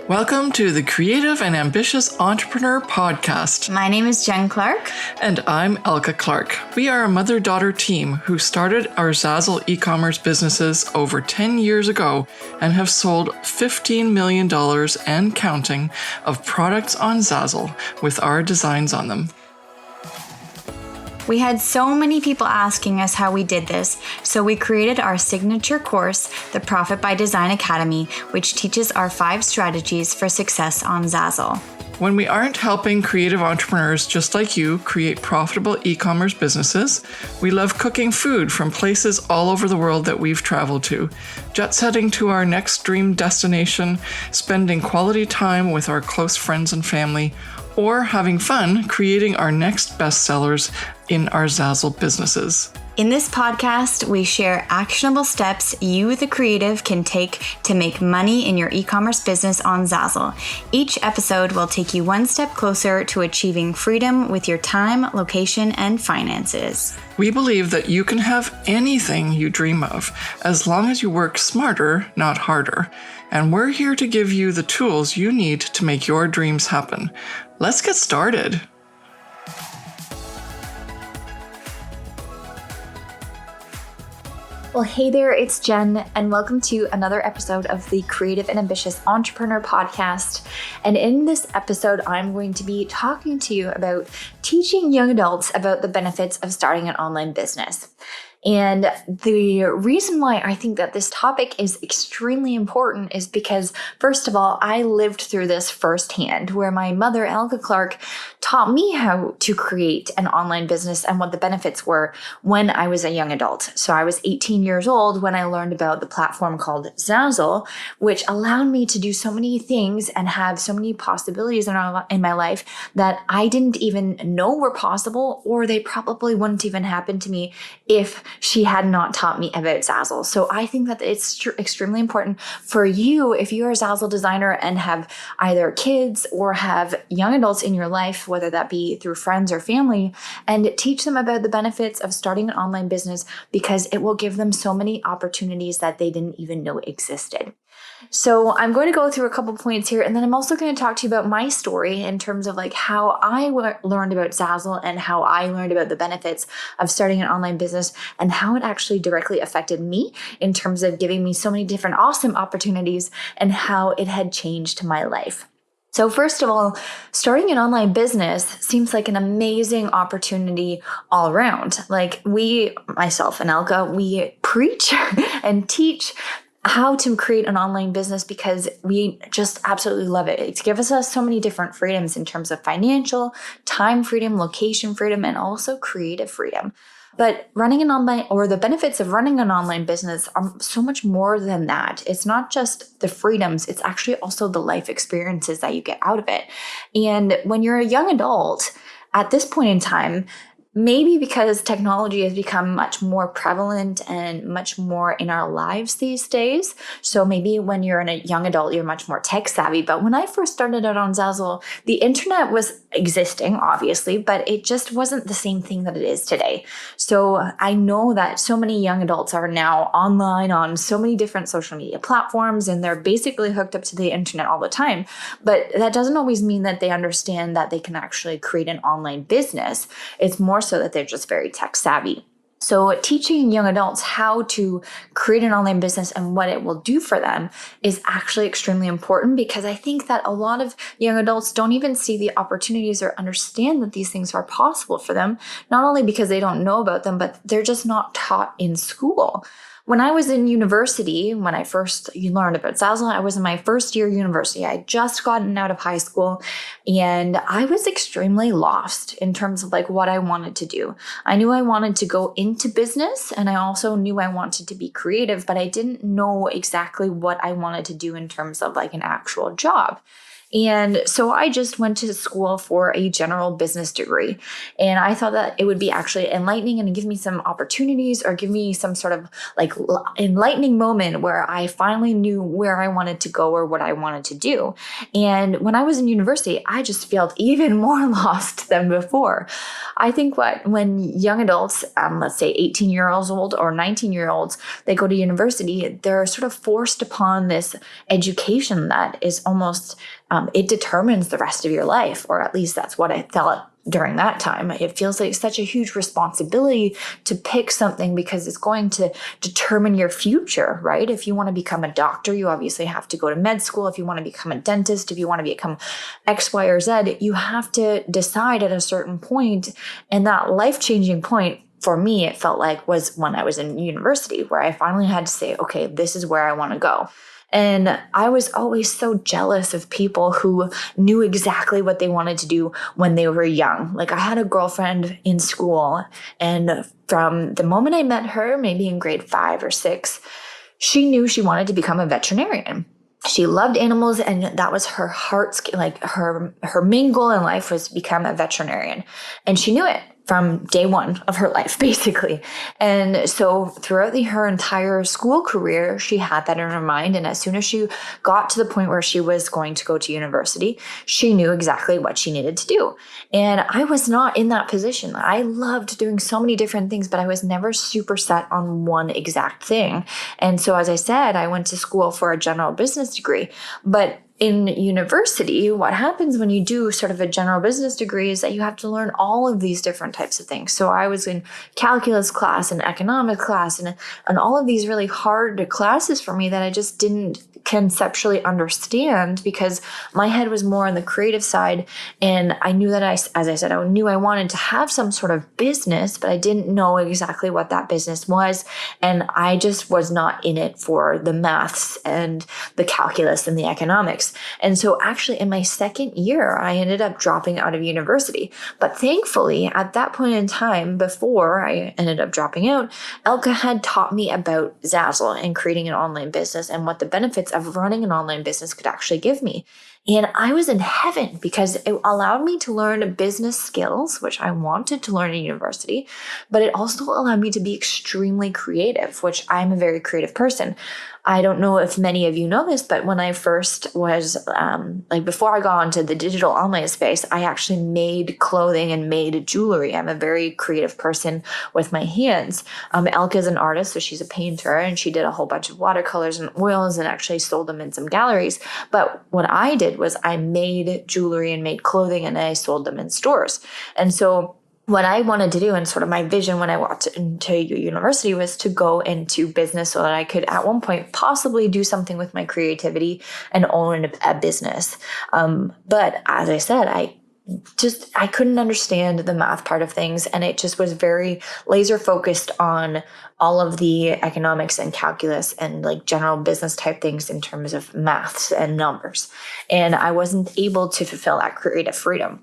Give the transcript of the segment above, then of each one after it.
Welcome to the Creative and Ambitious Entrepreneur Podcast. My name is Jen Clark. And I'm Elke Clark. We are a mother-daughter team who started our Zazzle e-commerce businesses over 10 years ago and have sold $15 million and counting of products on Zazzle with our designs on them. We had so many people asking us how we did this, so we created our signature course, the Profit by Design Academy, which teaches our 5 strategies for success on Zazzle. When we aren't helping creative entrepreneurs just like you create profitable e-commerce businesses, we love cooking food from places all over the world that we've traveled to, jet setting to our next dream destination, spending quality time with our close friends and family, or having fun creating our next bestsellers in our Zazzle businesses. In this podcast, we share actionable steps you, the creative, can take to make money in your e-commerce business on Zazzle. Each episode will take you one step closer to achieving freedom with your time, location, and finances. We believe that you can have anything you dream of, as long as you work smarter, not harder. And we're here to give you the tools you need to make your dreams happen. Let's get started. Well, hey there, it's Jen, and welcome to another episode of the Creative and Ambitious Entrepreneur Podcast. And in this episode, I'm going to be talking to you about teaching young adults about the benefits of starting an online business. And the reason why I think that this topic is extremely important is because, first of all, I lived through this firsthand, where my mother, Elke Clark, taught me how to create an online business and what the benefits were when I was a young adult. So I was 18 years old when I learned about the platform called Zazzle, which allowed me to do so many things and have so many possibilities in my life that I didn't even know were possible, or they probably wouldn't even happen to me if she had not taught me about Zazzle. So I think that it's extremely important for you, if you're a Zazzle designer and have either kids or have young adults in your life, whether that be through friends or family, and teach them about the benefits of starting an online business, because it will give them so many opportunities that they didn't even know existed. So I'm going to go through a couple points here, and then I'm also going to talk to you about my story in terms of like how I learned about Zazzle and how I learned about the benefits of starting an online business and how it actually directly affected me in terms of giving me so many different awesome opportunities and how it had changed my life. So first of all, starting an online business seems like an amazing opportunity all around. Like myself and Elke, we preach and teach how to create an online business because we just absolutely love it. It gives us so many different freedoms in terms of financial, time freedom, location freedom, and also creative freedom. But the benefits of running an online business are so much more than that. It's not just the freedoms, it's actually also the life experiences that you get out of it. And when you're a young adult, at this point in time, maybe because technology has become much more prevalent and much more in our lives these days. So maybe when you're a young adult, you're much more tech savvy. But when I first started out on Zazzle, the internet was existing, obviously, but it just wasn't the same thing that it is today. So I know that so many young adults are now online on so many different social media platforms, and they're basically hooked up to the internet all the time. But that doesn't always mean that they understand that they can actually create an online business. It's more so that they're just very tech savvy. So teaching young adults how to create an online business and what it will do for them is actually extremely important, because I think that a lot of young adults don't even see the opportunities or understand that these things are possible for them, not only because they don't know about them, but they're just not taught in school. When I was in university, when I first learned about Zazzle, I was in my first year of university. I had just gotten out of high school, and I was extremely lost in terms of like what I wanted to do. I knew I wanted to go into business, and I also knew I wanted to be creative, but I didn't know exactly what I wanted to do in terms of like an actual job. And so I just went to school for a general business degree. And I thought that it would be actually enlightening and give me some opportunities or give me some sort of like enlightening moment where I finally knew where I wanted to go or what I wanted to do. And when I was in university, I just felt even more lost than before. I think when young adults, let's say 18-year-olds old or 19-year-olds, they go to university, they're sort of forced upon this education that is almost it determines the rest of your life, or at least that's what I felt during that time. It feels like such a huge responsibility to pick something because it's going to determine your future, right? If you want to become a doctor, you obviously have to go to med school. If you want to become a dentist, if you want to become X, Y, or Z, you have to decide at a certain point. And that life-changing point for me, it felt like was when I was in university, where I finally had to say, okay, this is where I want to go. And I was always so jealous of people who knew exactly what they wanted to do when they were young. Like I had a girlfriend in school, and from the moment I met her, maybe in grade 5 or 6, she knew she wanted to become a veterinarian. She loved animals, and that was her heart's, like her main goal in life was to become a veterinarian. And she knew it from day one of her life, basically. And so throughout her entire school career, she had that in her mind. And as soon as she got to the point where she was going to go to university, she knew exactly what she needed to do. And I was not in that position. I loved doing so many different things, but I was never super set on one exact thing. And so, as I said, I went to school for a general business degree, but in university, what happens when you do sort of a general business degree is that you have to learn all of these different types of things. So I was in calculus class and economic class and all of these really hard classes for me that I just didn't conceptually understand because my head was more on the creative side. And I knew that as I said, I knew I wanted to have some sort of business, but I didn't know exactly what that business was. And I just was not in it for the maths and the calculus and the economics. And so actually in my second year, I ended up dropping out of university. But thankfully, at that point in time, before I ended up dropping out, Elke had taught me about Zazzle and creating an online business and what the benefits of running an online business could actually give me. And I was in heaven because it allowed me to learn business skills, which I wanted to learn in university, but it also allowed me to be extremely creative, which I'm a very creative person. I don't know if many of you know this, but when I first was, before I got into the digital online space, I actually made clothing and made jewelry. I'm a very creative person with my hands. Elke is an artist, so she's a painter, and she did a whole bunch of watercolors and oils and actually sold them in some galleries. But what I did was I made jewelry and made clothing, and I sold them in stores. And so what I wanted to do and sort of my vision when I walked into university was to go into business so that I could at one point possibly do something with my creativity and own a business. But as I said, I couldn't understand the math part of things, and it just was very laser focused on all of the economics and calculus and like general business type things in terms of maths and numbers. And I wasn't able to fulfill that creative freedom.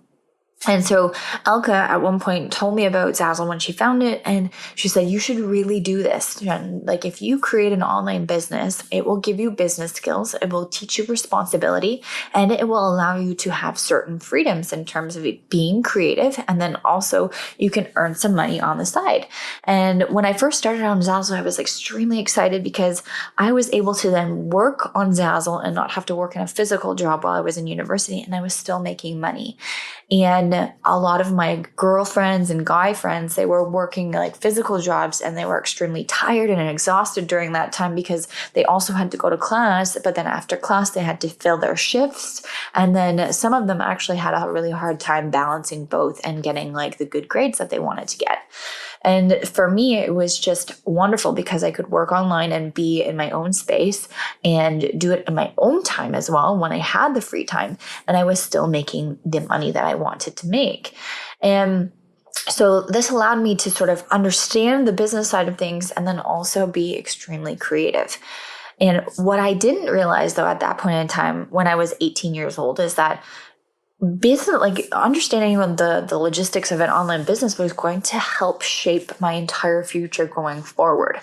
And so Elke at one point told me about Zazzle when she found it, and she said, you should really do this. And like, if you create an online business, it will give you business skills, it will teach you responsibility, and it will allow you to have certain freedoms in terms of it being creative. And then also you can earn some money on the side. And when I first started on Zazzle, I was extremely excited because I was able to then work on Zazzle and not have to work in a physical job while I was in university, and I was still making money. And a lot of my girlfriends and guy friends, they were working like physical jobs, and they were extremely tired and exhausted during that time because they also had to go to class. But then after class, they had to fill their shifts. And then some of them actually had a really hard time balancing both and getting like the good grades that they wanted to get. And for me, it was just wonderful because I could work online and be in my own space and do it in my own time as well when I had the free time. And I was still making the money that I wanted to make. And so this allowed me to sort of understand the business side of things and then also be extremely creative. And what I didn't realize, though, at that point in time when I was 18 years old is that business, like understanding the logistics of an online business was going to help shape my entire future going forward.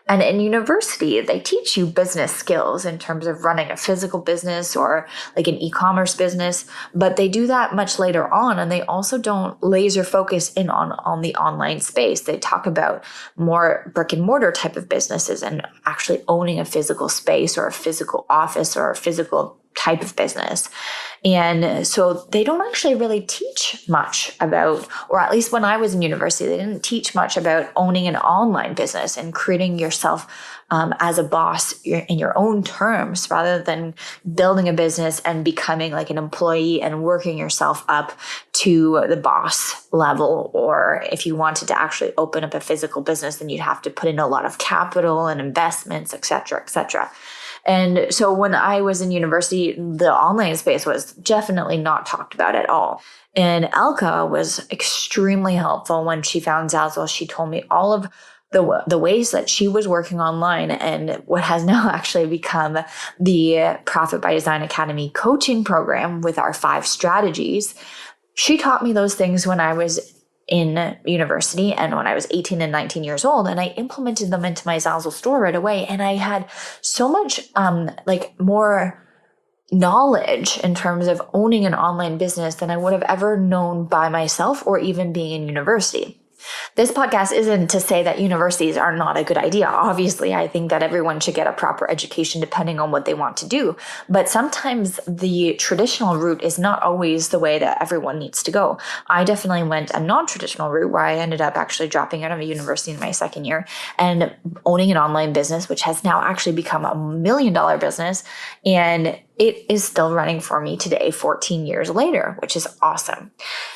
And in university, they teach you business skills in terms of running a physical business or like an e-commerce business, but they do that much later on. And they also don't laser focus in on the online space. They talk about more brick and mortar type of businesses and actually owning a physical space or a physical office or a physical type of business. And so they don't actually really teach much about, or at least when I was in university, they didn't teach much about owning an online business and creating yourself as a boss in your own terms, rather than building a business and becoming like an employee and working yourself up to the boss level. Or if you wanted to actually open up a physical business, then you'd have to put in a lot of capital and investments, et cetera, et cetera. And so when I was in university, the online space was definitely not talked about at all. And Elke was extremely helpful when she found Zazzle. She told me all of the ways that she was working online and what has now actually become the Profit by Design Academy coaching program with our 5 strategies. She taught me those things when I was in university and when I was 18 and 19 years old, and I implemented them into my Zazzle store right away. And I had so much more knowledge in terms of owning an online business than I would have ever known by myself or even being in university. This podcast isn't to say that universities are not a good idea. Obviously, I think that everyone should get a proper education depending on what they want to do. But sometimes the traditional route is not always the way that everyone needs to go. I definitely went a non-traditional route where I ended up actually dropping out of a university in my second year and owning an online business, which has now actually become a $1 million business. And it is still running for me today, 14 years later, which is awesome.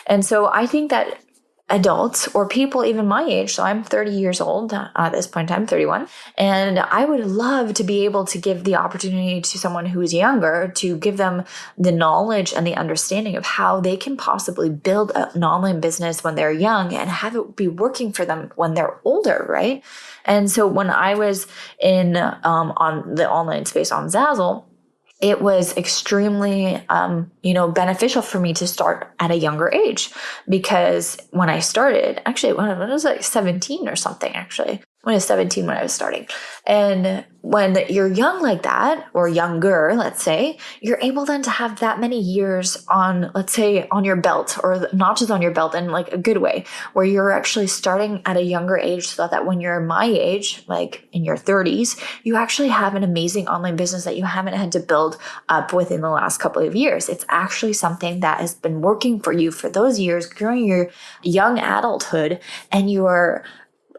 And so I think that adults or people even my age, so I'm 30 years old at this point, I'm 31, and I would love to be able to give the opportunity to someone who is younger to give them the knowledge and the understanding of how they can possibly build an online business when they're young and have it be working for them when they're older, right? And so when I was in on the online space on Zazzle, it was extremely, beneficial for me to start at a younger age, because when I started, actually, when I was like 17 or something, actually, when I was 17 when I was starting. And when you're young like that, or younger, let's say, you're able then to have that many years on, let's say, on your belt, or not just on your belt in like a good way, where you're actually starting at a younger age so that when you're my age, like in your 30s, you actually have an amazing online business that you haven't had to build up within the last couple of years. It's actually something that has been working for you for those years during your young adulthood, and you are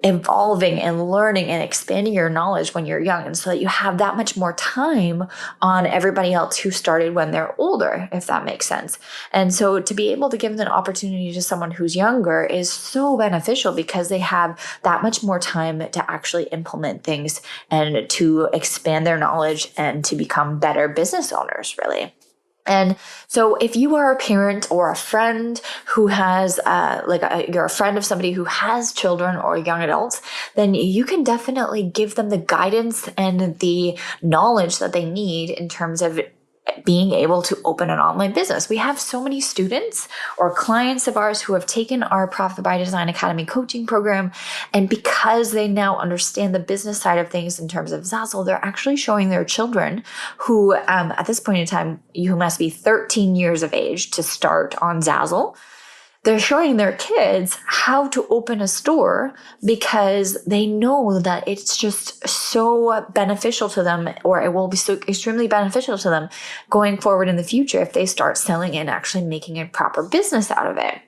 evolving and learning and expanding your knowledge when you're young, and so that you have that much more time on everybody else who started when they're older, if that makes sense. And so to be able to give an opportunity to someone who's younger is so beneficial, because they have that much more time to actually implement things and to expand their knowledge and to become better business owners, really. And so if you are a parent or a friend who has, you're a friend of somebody who has children or young adults, then you can definitely give them the guidance and the knowledge that they need in terms of being able to open an online business. We have so many students or clients of ours who have taken our Profit by Design Academy coaching program, and because they now understand the business side of things in terms of Zazzle, they're actually showing their children who, at this point in time, you must be 13 years of age to start on Zazzle. They're showing their kids how to open a store, because they know that it's just so beneficial to them, or it will be so extremely beneficial to them going forward in the future if they start selling and actually making a proper business out of it.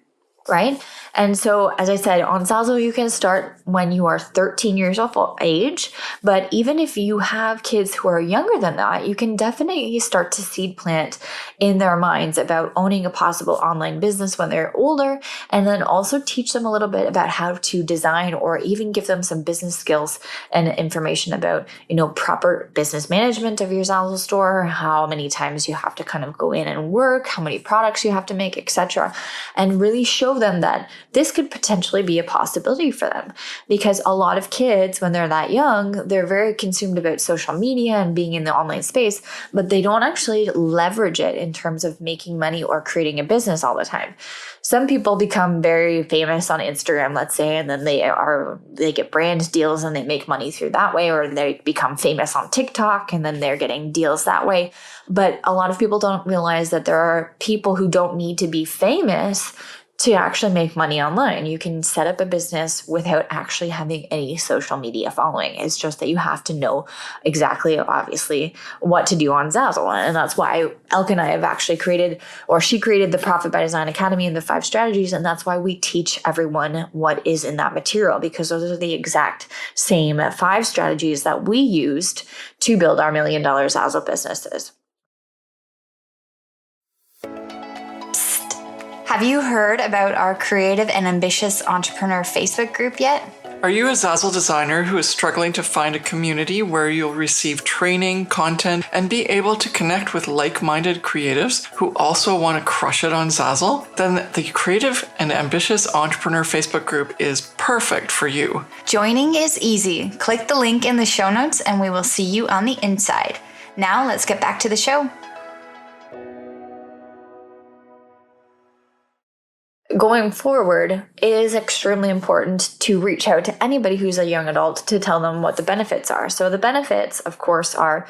Right? And so, as I said, on Zazzle, you can start when you are 13 years of age. But even if you have kids who are younger than that, you can definitely start to seed plant in their minds about owning a possible online business when they're older. And then also teach them a little bit about how to design, or even give them some business skills and information about, proper business management of your Zazzle store, how many times you have to kind of go in and work, how many products you have to make, etc. And really show show them that this could potentially be a possibility for them. Because a lot of kids, when they're that young, they're very consumed about social media and being in the online space, but they don't actually leverage it in terms of making money or creating a business all the time. Some people become very famous on Instagram, let's say, and then they get brand deals and they make money through that way, or they become famous on TikTok and then they're getting deals that way. But a lot of people don't realize that there are people who don't need to be famous to actually make money online. You can set up a business without actually having any social media following. It's just that you have to know exactly, obviously, what to do on Zazzle. And that's why Elke and I have actually she created the Profit by Design Academy and the 5 strategies. And that's why we teach everyone what is in that material, because those are the exact same 5 strategies that we used to build our $1 million Zazzle businesses. Have you heard about our Creative and Ambitious Entrepreneur Facebook group yet? Are you a Zazzle designer who is struggling to find a community where you'll receive training, content, and be able to connect with like-minded creatives who also want to crush it on Zazzle? Then the Creative and Ambitious Entrepreneur Facebook group is perfect for you. Joining is easy. Click the link in the show notes and we will see you on the inside. Now let's get back to the show. Going forward, it is extremely important to reach out to anybody who's a young adult to tell them what the benefits are. So the benefits, of course, are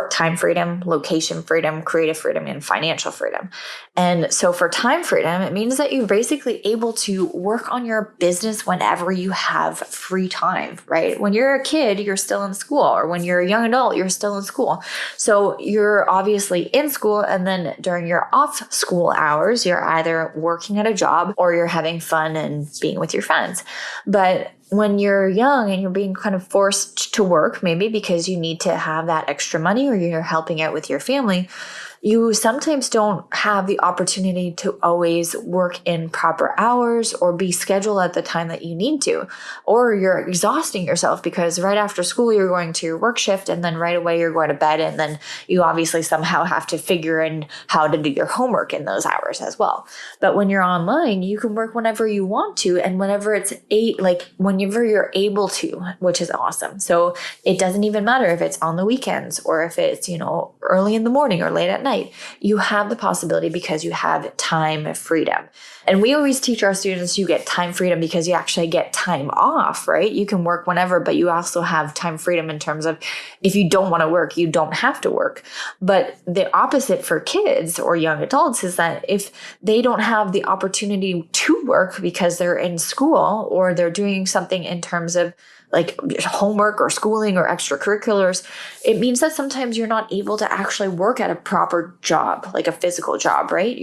time freedom, location freedom, creative freedom, and financial freedom. And so for time freedom, it means that you're basically able to work on your business whenever you have free time, right? When you're a kid, you're still in school, or when you're a young adult, you're still in school. So you're obviously in school, and then during your off school hours, you're either working at a job or you're having fun and being with your friends. But when you're young and you're being kind of forced to work, maybe because you need to have that extra money or you're helping out with your family, you sometimes don't have the opportunity to always work in proper hours or be scheduled at the time that you need to. Or you're exhausting yourself because right after school, you're going to your work shift and then right away you're going to bed. And then you obviously somehow have to figure in how to do your homework in those hours as well. But when you're online, you can work whenever you want to and whenever whenever you're able to, which is awesome. So it doesn't even matter if it's on the weekends or if it's, early in the morning or late at night. You have the possibility because you have time freedom. And we always teach our students you get time freedom because you actually get time off, right? You can work whenever, but you also have time freedom in terms of if you don't want to work, you don't have to work. But the opposite for kids or young adults is that if they don't have the opportunity to work because they're in school or they're doing something in terms of like homework or schooling or extracurriculars, it means that sometimes you're not able to actually work at a proper job, like a physical job, right?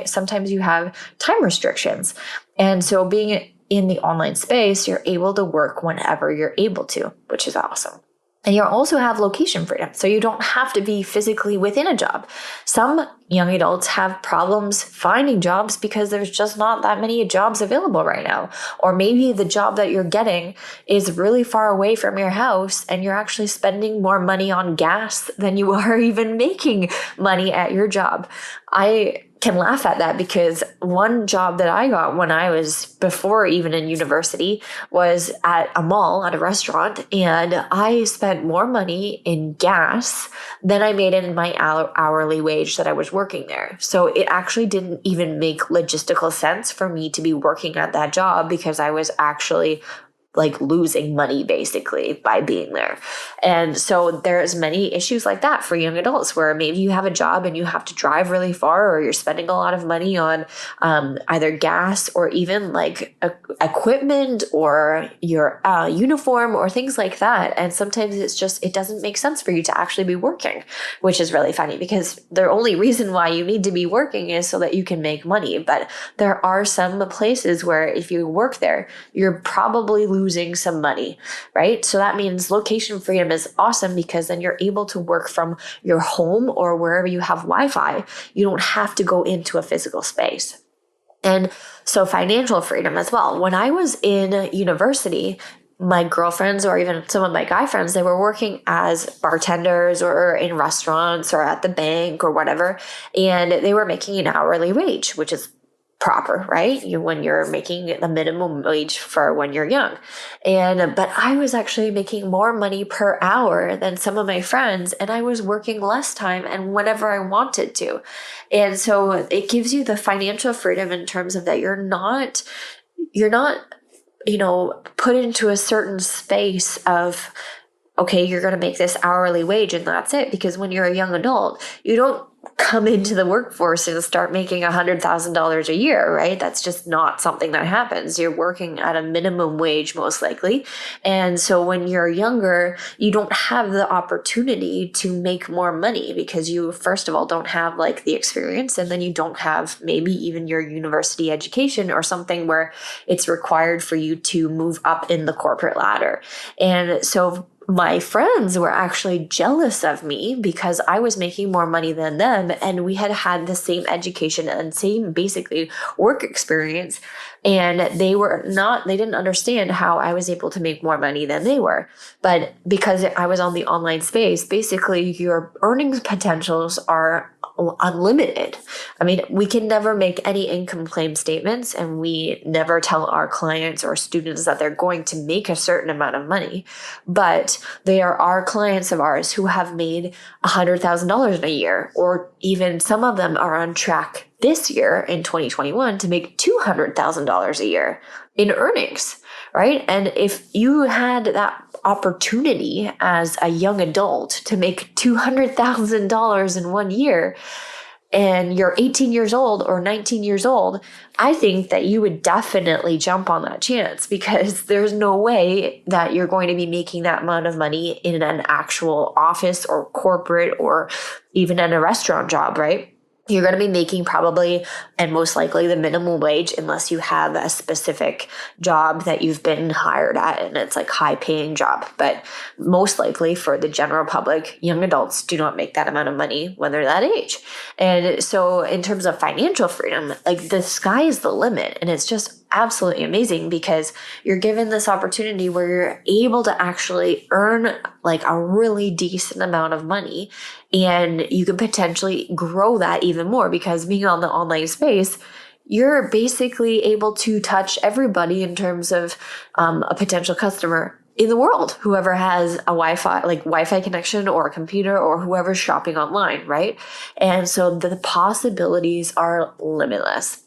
Sometimes you have time restrictions. And so being in the online space, you're able to work whenever you're able to, which is awesome. And you also have location freedom. So you don't have to be physically within a job. Some young adults have problems finding jobs because there's just not that many jobs available right now. Or maybe the job that you're getting is really far away from your house and you're actually spending more money on gas than you are even making money at your job. I can laugh at that because one job that I got when I was before even in university was at a mall, at a restaurant, and I spent more money in gas than I made in my hourly wage that I was working there. So it actually didn't even make logistical sense for me to be working at that job because I was actually like losing money basically by being there. And so there's many issues like that for young adults where maybe you have a job and you have to drive really far or you're spending a lot of money on either gas or even like equipment or your uniform or things like that. And sometimes it doesn't make sense for you to actually be working, which is really funny because the only reason why you need to be working is so that you can make money. But there are some places where if you work there, you're probably losing some money, right? So that means location freedom is awesome because then you're able to work from your home or wherever you have Wi-Fi. You don't have to go into a physical space. And so financial freedom as well. When I was in university, my girlfriends or even some of my guy friends, they were working as bartenders or in restaurants or at the bank or whatever, and they were making an hourly wage, which is proper, right? When you're making the minimum wage for when you're young. But I was actually making more money per hour than some of my friends, and I was working less time and whenever I wanted to. And so it gives you the financial freedom in terms of that you're not, put into a certain space of, okay, you're going to make this hourly wage and that's it. Because when you're a young adult, you don't come into the workforce and start making $100,000 a year, right? That's just not something that happens. You're working at a minimum wage, most likely. And so when you're younger, you don't have the opportunity to make more money because you, first of all, don't have like the experience, and then you don't have maybe even your university education or something where it's required for you to move up in the corporate ladder. And so my friends were actually jealous of me because I was making more money than them, and we had the same education and same basically work experience. And they didn't understand how I was able to make more money than they were. But because I was on the online space, basically your earnings potentials are unlimited. I mean, we can never make any income claim statements, and we never tell our clients or students that they're going to make a certain amount of money, but they are our clients of ours who have made $100,000 in a year, or even some of them are on track this year in 2021 to make $200,000 a year in earnings, right? And if you had that opportunity as a young adult to make $200,000 in 1 year, and you're 18 years old or 19 years old, I think that you would definitely jump on that chance, because there's no way that you're going to be making that amount of money in an actual office or corporate or even in a restaurant job, right? You're going to be making probably and most likely the minimum wage unless you have a specific job that you've been hired at and it's like high paying job. But most likely for the general public, young adults do not make that amount of money when they're that age. And so in terms of financial freedom, like the sky is the limit, and it's just absolutely amazing because you're given this opportunity where you're able to actually earn like a really decent amount of money, and you could potentially grow that even more because being on the online space, you're basically able to touch everybody in terms of a potential customer in the world, whoever has a Wi-Fi connection or a computer or whoever's shopping online, right? And so the possibilities are limitless.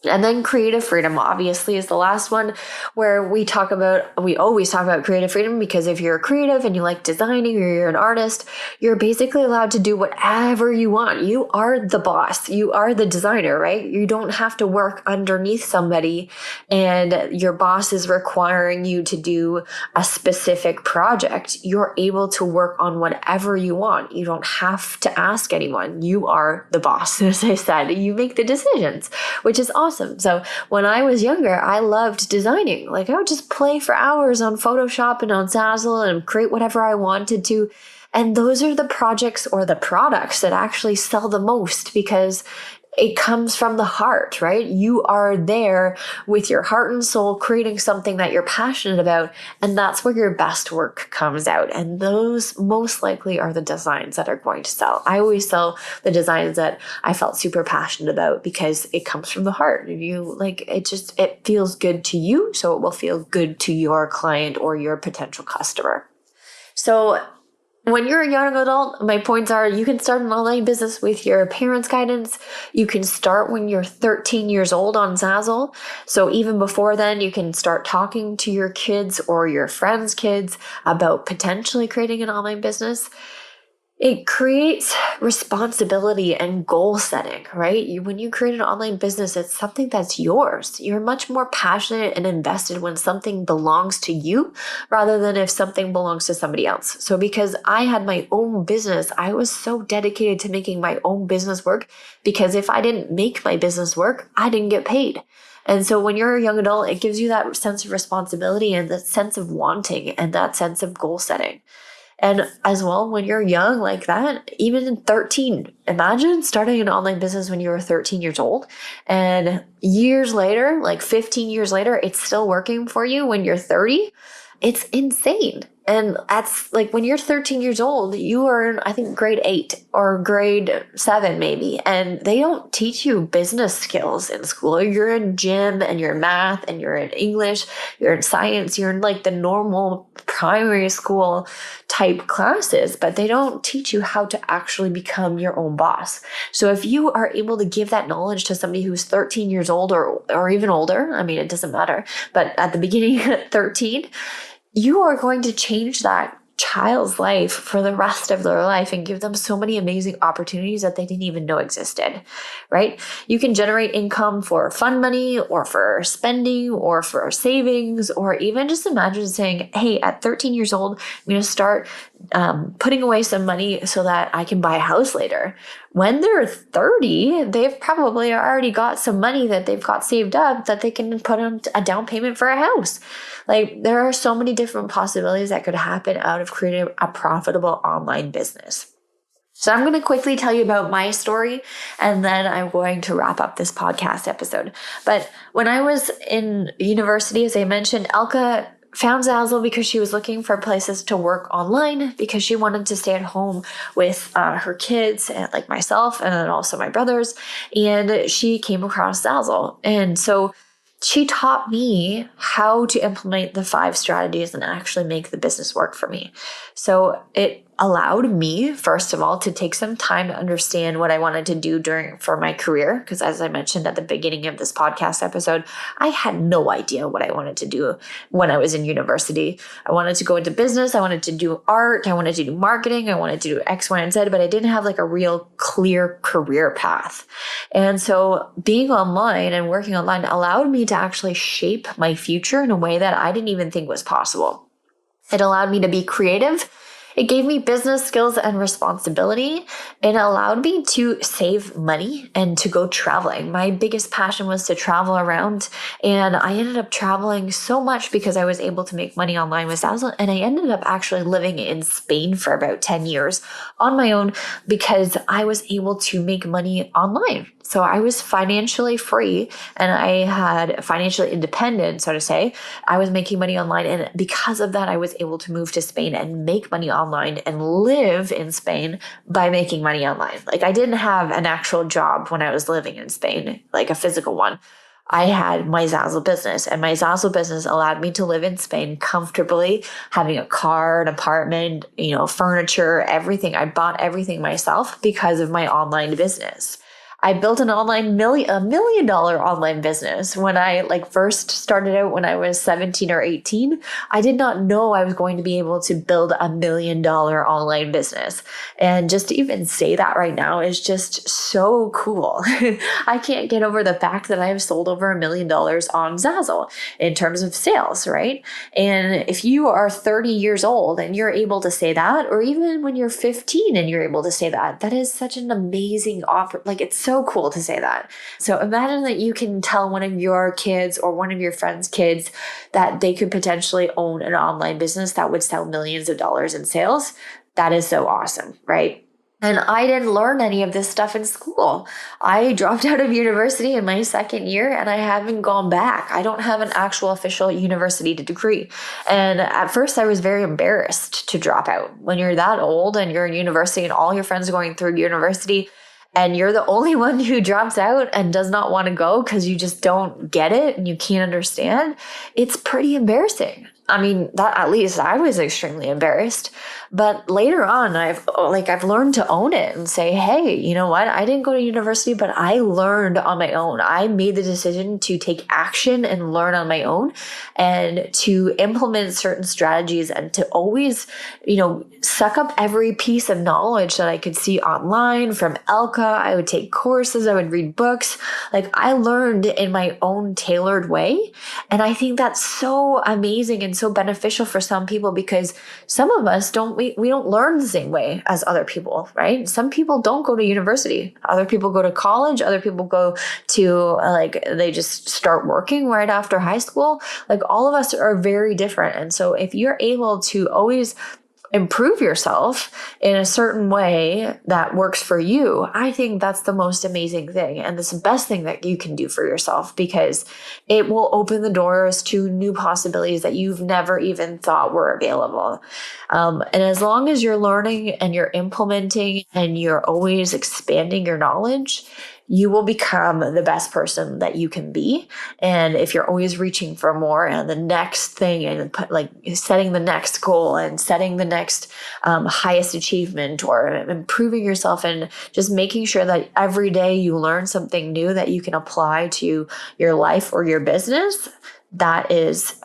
And then creative freedom obviously is the last one, where we always talk about creative freedom, because if you're creative and you like designing or you're an artist, you're basically allowed to do whatever you want. You are the boss. You are the designer, right? You don't have to work underneath somebody and your boss is requiring you to do a specific project. You're able to work on whatever you want. You don't have to ask anyone. You are the boss. As I said, you make the decisions, which is awesome. So when I was younger, I loved designing. Like I would just play for hours on Photoshop and on Zazzle and create whatever I wanted to. And those are the projects or the products that actually sell the most because it comes from the heart, right? You are there with your heart and soul creating something that you're passionate about, and that's where your best work comes out. And those most likely are the designs that are going to sell. I always sell the designs that I felt super passionate about because it comes from the heart. It feels good to you, so it will feel good to your client or your potential customer. So when you're a young adult, my points are you can start an online business with your parents' guidance. You can start when you're 13 years old on Zazzle. So even before then, you can start talking to your kids or your friends' kids about potentially creating an online business. It creates responsibility and goal setting, right? When you create an online business, it's something that's yours. You're much more passionate and invested when something belongs to you rather than if something belongs to somebody else. So because I had my own business, I was so dedicated to making my own business work, because if I didn't make my business work, I didn't get paid. And so when you're a young adult, it gives you that sense of responsibility and that sense of wanting and that sense of goal setting. And as well, when you're young like that, even in 13, imagine starting an online business when you were 13 years old. And years later, like 15 years later, it's still working for you when you're 30. It's insane. And that's like when you're 13 years old, you are in, I think, grade 8 or grade 7 maybe. And they don't teach you business skills in school. You're in gym and you're in math and you're in English, you're in science, you're in like the normal primary school type classes, but they don't teach you how to actually become your own boss. So if you are able to give that knowledge to somebody who's 13 years old or even older, I mean, it doesn't matter, but at the beginning at 13, you are going to change that child's life for the rest of their life and give them so many amazing opportunities that they didn't even know existed, right? You can generate income for fun money or for spending or for savings, or even just imagine saying, hey, at 13 years old, I'm going to start putting away some money so that I can buy a house later. When they're 30, they've probably already got some money that they've got saved up that they can put on a down payment for a house. Like, there are so many different possibilities that could happen out of creating a profitable online business. So I'm going to quickly tell you about my story, and then I'm going to wrap up this podcast episode. But when I was in university, as I mentioned, Elke found Zazzle because she was looking for places to work online because she wanted to stay at home with her kids, and like myself and then also my brothers. And she came across Zazzle. And so she taught me how to implement the 5 strategies and actually make the business work for me. So it allowed me, first of all, to take some time to understand what I wanted to do for my career. Because as I mentioned at the beginning of this podcast episode, I had no idea what I wanted to do when I was in university. I wanted to go into business. I wanted to do art. I wanted to do marketing. I wanted to do X, Y, and Z, but I didn't have like a real clear career path. And so being online and working online allowed me to actually shape my future in a way that I didn't even think was possible. It allowed me to be creative. It gave me business skills and responsibility. It allowed me to save money and to go traveling. My biggest passion was to travel around, and I ended up traveling so much because I was able to make money online with Zazzle. And I ended up actually living in Spain for about 10 years on my own because I was able to make money online. So I was financially free and I had financially independent, so to say. I was making money online, and because of that, I was able to move to Spain and make money online and live in Spain by making money online. Like, I didn't have an actual job when I was living in Spain, like a physical one. I had my Zazzle business, and my Zazzle business allowed me to live in Spain comfortably, having a car, an apartment, furniture, everything. I bought everything myself because of my online business. I built an $1 million online business when I first started out when I was 17 or 18. I did not know I was going to be able to build $1 million online business. And just to even say that right now is just so cool. I can't get over the fact that I have sold over $1 million on Zazzle in terms of sales, right? And if you are 30 years old and you're able to say that, or even when you're 15 and you're able to say that, that is such an amazing offer. It's so cool to say that. So imagine that you can tell one of your kids or one of your friends' kids that they could potentially own an online business that would sell millions of dollars in sales. That is so awesome, right? And I didn't learn any of this stuff in school. I dropped out of university in my second year and I haven't gone back. I don't have an actual official university degree. And at first I was very embarrassed to drop out. When you're that old and you're in university and all your friends are going through university, and you're the only one who drops out and does not want to go because you just don't get it and you can't understand, it's pretty embarrassing. I mean, that at least I was extremely embarrassed. But later on, I've learned to own it and say, hey, you know what? I didn't go to university, but I learned on my own. I made the decision to take action and learn on my own and to implement certain strategies and to always, suck up every piece of knowledge that I could see online from Elke. I would take courses. I would read books. I learned in my own tailored way. And I think that's so amazing and so beneficial for some people because some of us we don't learn the same way as other people, right? Some people don't go to university. Other people go to college. Other people go to they just start working right after high school. All of us are very different. And so if you're able to always improve yourself in a certain way that works for you, I think that's the most amazing thing. And it's the best thing that you can do for yourself, because it will open the doors to new possibilities that you've never even thought were available. And as long as you're learning and you're implementing and you're always expanding your knowledge, you will become the best person that you can be. And if you're always reaching for more and the next thing, and setting the next goal and setting the next highest achievement, or improving yourself and just making sure that every day you learn something new that you can apply to your life or your business, that is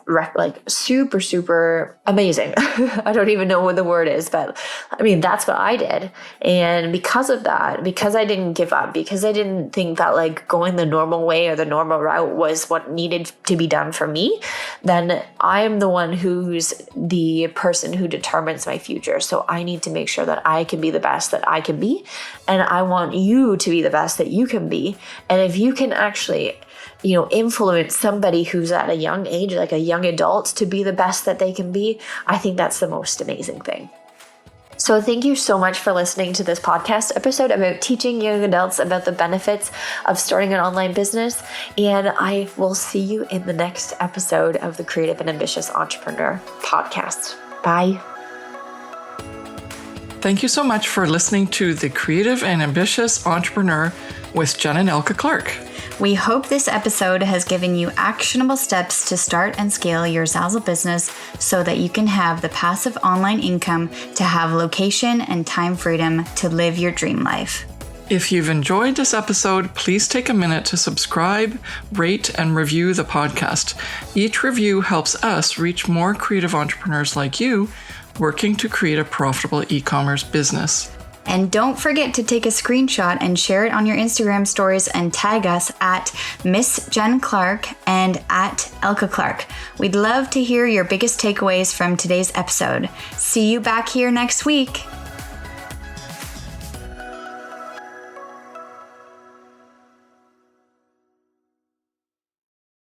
super, super amazing. I don't even know what the word is, but I mean, that's what I did. And because of that, because I didn't give up, because I didn't think that going the normal way or the normal route was what needed to be done for me, then I'm the one who's the person who determines my future. So I need to make sure that I can be the best that I can be. And I want you to be the best that you can be. And if you can actually influence somebody who's at a young age, like a young adult, to be the best that they can be, I think that's the most amazing thing. So thank you so much for listening to this podcast episode about teaching young adults about the benefits of starting an online business. And I will see you in the next episode of the Creative and Ambitious Entrepreneur podcast. Bye. Thank you so much for listening to the Creative and Ambitious Entrepreneur with Jen and Elke Clark. We hope this episode has given you actionable steps to start and scale your Zazzle business so that you can have the passive online income to have location and time freedom to live your dream life. If you've enjoyed this episode, please take a minute to subscribe, rate, and review the podcast. Each review helps us reach more creative entrepreneurs like you working to create a profitable e-commerce business. And don't forget to take a screenshot and share it on your Instagram stories and tag us at Miss Jen Clark and at Elke Clark. We'd love to hear your biggest takeaways from today's episode. See you back here next week.